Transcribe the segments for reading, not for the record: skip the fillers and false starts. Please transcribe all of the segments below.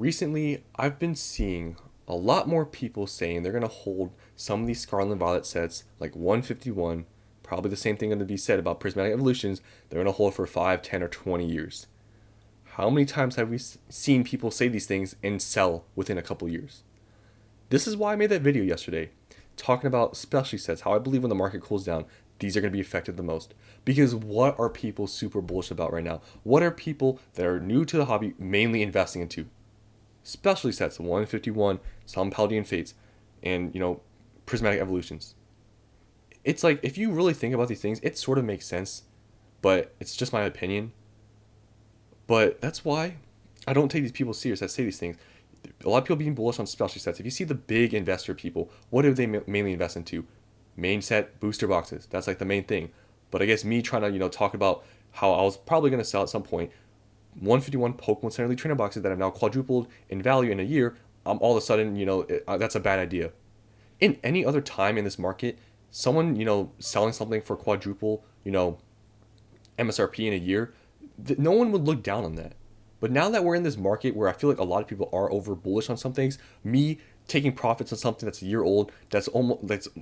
Recently, I've been seeing a lot more people saying they're going to hold some of these Scarlet and Violet sets, like 151, probably the same thing going to be said about Prismatic Evolutions, they're going to hold for 5, 10, or 20 years. How many times have we seen people say these things and sell within a couple years? This is why I made that video yesterday, talking about specialty sets, how I believe when the market cools down, these are going to be affected the most. Because what are people super bullish about right now? What are people that are new to the hobby mainly investing into? Specialty sets, 151, some Paldean Fates, and, Prismatic Evolutions. It's like, if you really think about these things, it sort of makes sense, but it's just my opinion. But that's why I don't take these people serious that say these things. A lot of people being bullish on specialty sets. If you see the big investor people, what do they mainly invest into? Main set booster boxes. That's like the main thing. But I guess me trying to, talk about how I was probably going to sell at some point 151 Pokemon Center Elite Trainer boxes that have now quadrupled in value in a year, all of a sudden, that's a bad idea. In any other time in this market, someone, selling something for quadruple, MSRP in a year, no one would look down on that. But now that we're in this market where I feel like a lot of people are over bullish on some things, me taking profits on something that's a year old, that's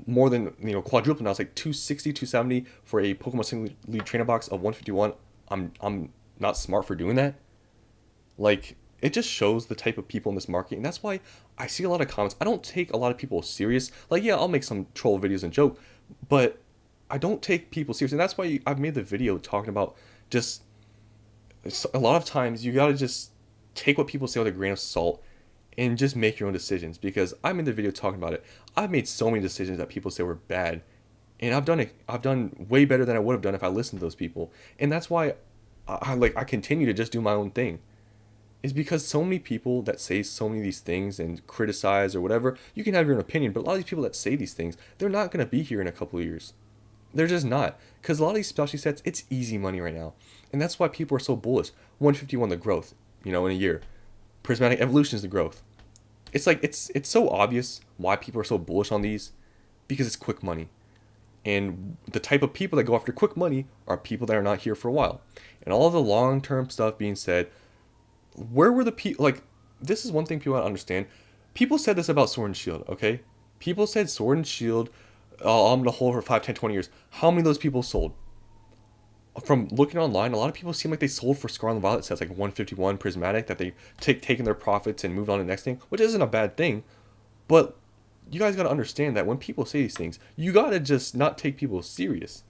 more than quadruple now. It's like 260, 270 for a Pokemon Single League Trainer box of 151. I'm not smart for doing that. Like, it just shows the type of people in this market, and that's why I see a lot of comments. I don't take a lot of people serious. Like, yeah, I'll make some troll videos and joke, but I don't take people serious, and that's why I've made the video talking about just a lot of times you gotta just take what people say with a grain of salt and just make your own decisions. Because I made the video talking about it. I've made so many decisions that people say were bad, and I've done it. I've done way better than I would have done if I listened to those people, and that's why I continue to just do my own thing. Is because so many people that say so many of these things and criticize or whatever, you can have your own opinion, but a lot of these people that say these things, they're not going to be here in a couple of years. They're just not. Because a lot of these specialty sets, it's easy money right now. And that's why people are so bullish. 151, the growth, in a year. Prismatic Evolution is the growth. It's like, it's so obvious why people are so bullish on these, because it's quick money. And the type of people that go after quick money are people that are not here for a while. And all the long-term stuff being said, where were the people? Like, this is one thing people don't understand. People said this about Sword and Shield, okay? People said Sword and Shield, I'm going to hold for 5, 10, 20 years. How many of those people sold? From looking online, a lot of people seem like they sold for Scarlet and Violet sets, like 151 Prismatic, that they taken their profits and moved on to the next thing, which isn't a bad thing. But you guys got to understand that when people say these things, you got to just not take people serious.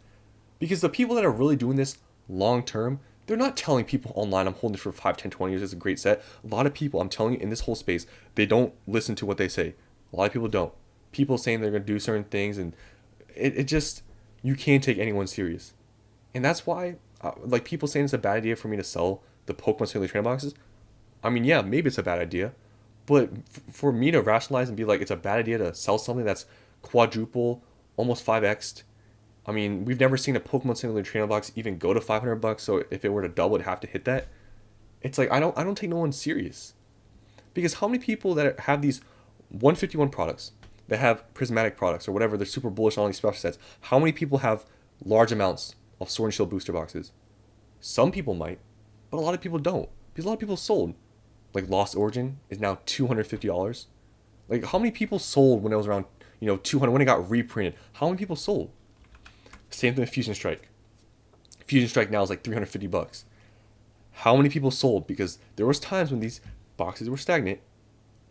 Because the people that are really doing this long term, they're not telling people online, I'm holding it for 5, 10, 20 years, it's a great set. A lot of people, I'm telling you, in this whole space, they don't listen to what they say. A lot of people don't. People saying they're going to do certain things, and it just, you can't take anyone serious. And that's why, like, people saying it's a bad idea for me to sell the Pokemon Single Trainer boxes. I mean, yeah, maybe it's a bad idea, but for me to rationalize and be like, it's a bad idea to sell something that's quadruple, almost 5x'd. I mean, we've never seen a Pokemon Single Trainer box even go to $500. So if it were to double, it'd have to hit that. It's like, I don't take no one serious, because how many people that have these 151 products, that have prismatic products or whatever, they're super bullish on all these special sets. How many people have large amounts of Sword and Shield booster boxes? Some people might, but a lot of people don't, because a lot of people sold. Like, Lost Origin is now $250. Like, how many people sold when it was around 200, when it got reprinted? How many people sold? Same thing with Fusion Strike. Fusion Strike now is like $350. How many people sold? Because there was times when these boxes were stagnant.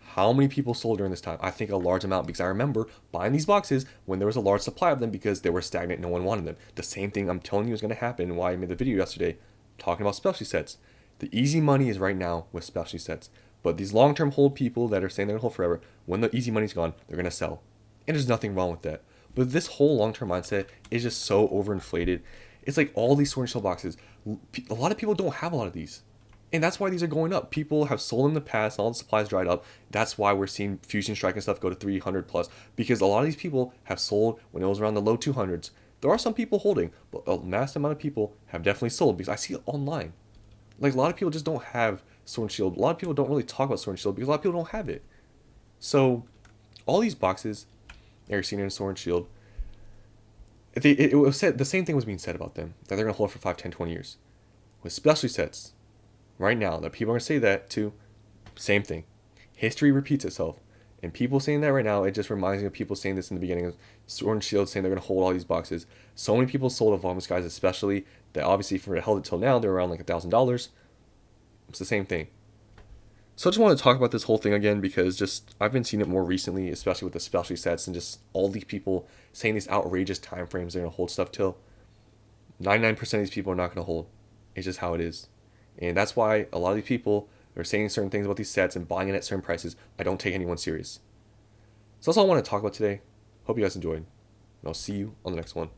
How many people sold during this time? I think a large amount, because I remember buying these boxes when there was a large supply of them because they were stagnant, no one wanted them. The same thing I'm telling you is going to happen, why I made the video yesterday talking about specialty sets. The easy money is right now with specialty sets. But these long-term hold people that are saying they're going to hold forever, when the easy money's gone, they're going to sell. And there's nothing wrong with that. But this whole long-term mindset is just so overinflated. It's like all these Sword and Shield boxes, a lot of people don't have a lot of these. And that's why these are going up. People have sold in the past, and all the supplies dried up. That's why we're seeing Fusion Strike and stuff go to 300 plus. Because a lot of these people have sold when it was around the low 200s. There are some people holding, but a mass amount of people have definitely sold, because I see it online. Like, a lot of people just don't have Sword and Shield. A lot of people don't really talk about Sword and Shield because a lot of people don't have it. So, all these boxes, Aracena and Sword and Shield, it was said, the same thing was being said about them, that they're going to hold for 5, 10, 20 years. With specialty sets, right now, that people are going to say that to, Same thing. History repeats itself. And people saying that right now, it just reminds me of people saying this in the beginning of Sword and Shield, saying they're going to hold all these boxes. So many people sold Evolving Skies, especially, that obviously if it held it till now, they're around like $1,000. It's the same thing. So I just want to talk about this whole thing again because just I've been seeing it more recently, especially with the specialty sets and just all these people saying these outrageous time frames they're going to hold stuff till. 99% of these people are not going to hold. It's just how it is. And that's why a lot of these people are saying certain things about these sets and buying it at certain prices. I don't take anyone serious. So that's all I want to talk about today. Hope you guys enjoyed. And I'll see you on the next one.